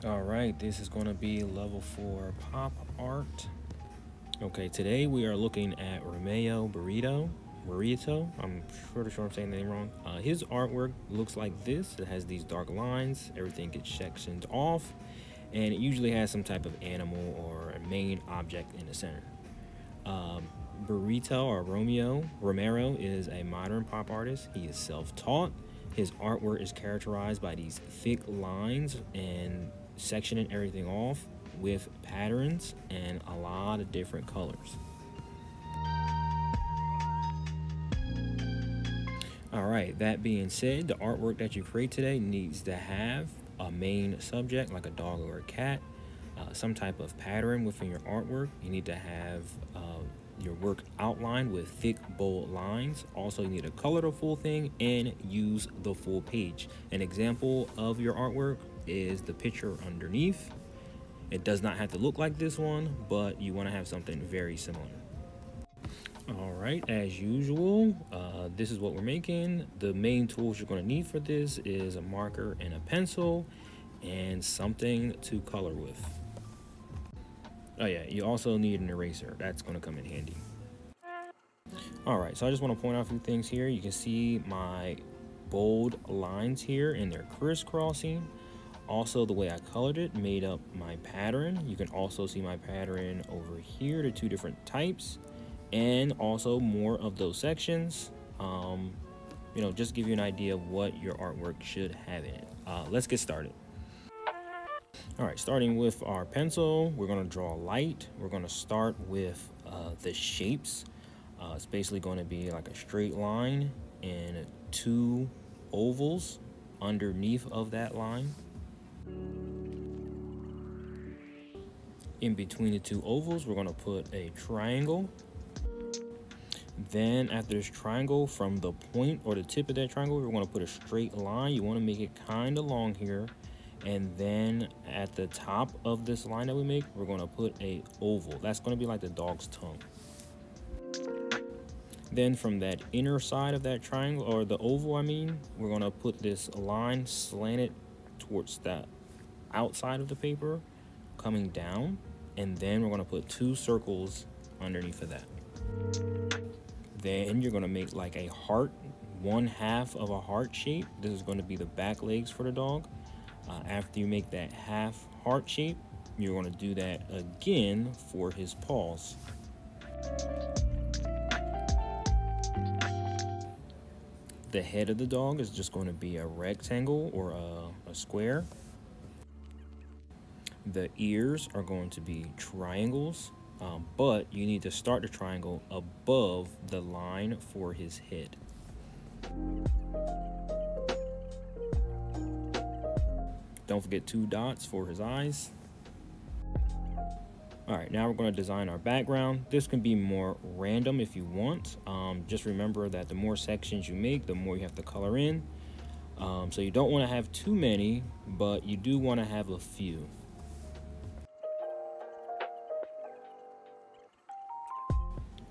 All right, this is going to be level 4 pop art. Okay, today we are looking at Romeo Burrito. I'm pretty sure I'm saying the name wrong. His artwork looks like this. It has these dark lines. Everything gets sectioned off, and it usually has some type of animal or a main object in the center. Um, Burrito or Romero is a modern pop artist. He is self-taught. His artwork is characterized by these thick lines and sectioning everything off with patterns and a lot of different colors. All right, that being said, the artwork that you create today needs to have a main subject like a dog or a cat, some type of pattern within your artwork. You need to have your work outlined with thick, bold lines. Also, you need to color the full thing and use the full page. An example of your artwork is the picture underneath. It does not have to look like this one, but you want to have something very similar. All right, as usual, this is what we're making. The main tools you're going to need for this is a marker and a pencil and something to color with. Oh yeah, you also need an eraser. That's going to come in handy. All right, so I just want to point out a few things here. You can see my bold lines here and they're crisscrossing. Also, the way I colored it made up my pattern. You can also see my pattern over here, the two different types, and also more of those sections. Just give you an idea of what your artwork should have in it. Let's get started. All right, starting with our pencil, we're going to draw light. We're going to start with the shapes. It's basically going to be like a straight line and two ovals underneath of that line. In between the two ovals, we're going to put a triangle. Then after this triangle, from the point or the tip of that triangle, we're going to put a straight line. You want to make it kind of long here. And then at the top of this line that we make, we're going to put a oval. That's going to be like the dog's tongue. Then from that inner side of that triangle, or the oval I mean, we're going to put this line slanted towards the outside of the paper, coming down. And then we're going to put two circles underneath of that. Then you're going to make like a heart, one half of a heart shape. This is going to be the back legs for the dog. After you make that half heart shape, you're going to do that again for his paws. The head of the dog is just going to be a rectangle or a square. The ears are going to be triangles, but you need to start the triangle above the line for his head. Don't forget two dots for his eyes. All right, now we're going to design our background. This can be more random if you want. Just remember that the more sections you make, the more you have to color in. So you don't want to have too many, but you do want to have a few.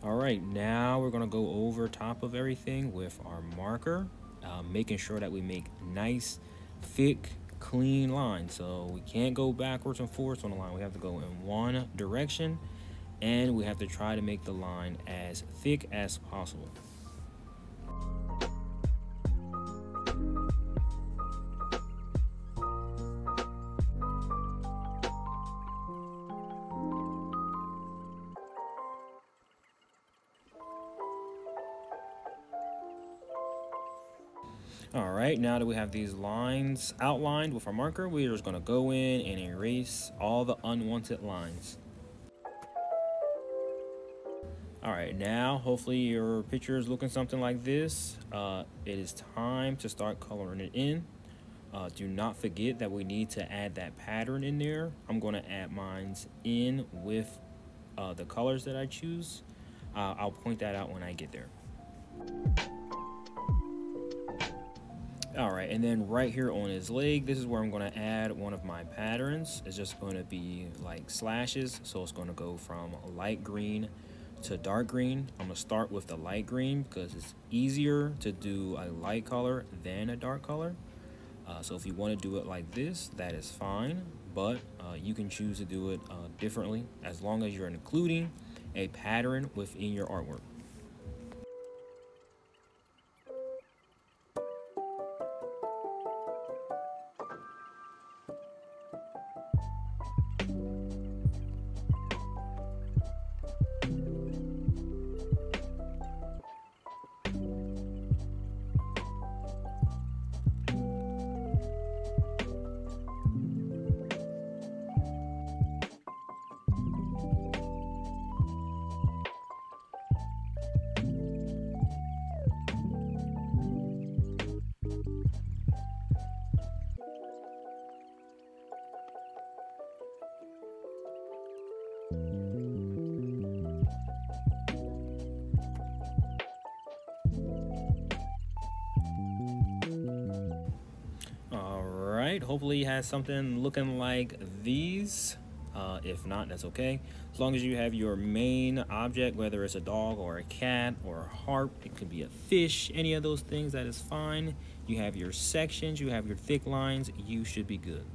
All right, now we're going to go over top of everything with our marker, making sure that we make nice, thick, clean lines. So we can't go backwards and forwards on the line. We have to go in one direction, and we have to try to make the line as thick as possible. All right, now that we have these lines outlined with our marker, we're just gonna go in and erase all the unwanted lines. All right, now hopefully your picture is looking something like this. It is time to start coloring it in. Do not forget that we need to add that pattern in there. I'm gonna add mine in with the colors that I choose. I'll point that out when I get there. All right, and then right here on his leg, this is where I'm going to add one of my patterns. It's just going to be like slashes, so it's going to go from light green to dark green. I'm going to start with the light green because it's easier to do a light color than a dark color. So if you want to do it like this, that is fine, but you can choose to do it differently as long as you're including a pattern within your artwork. Alright, hopefully you have something looking like these. If not, that's okay. As long as you have your main object, whether it's a dog or a cat or a harp, it could be a fish, any of those things, that is fine. You have your sections, you have your thick lines, you should be good.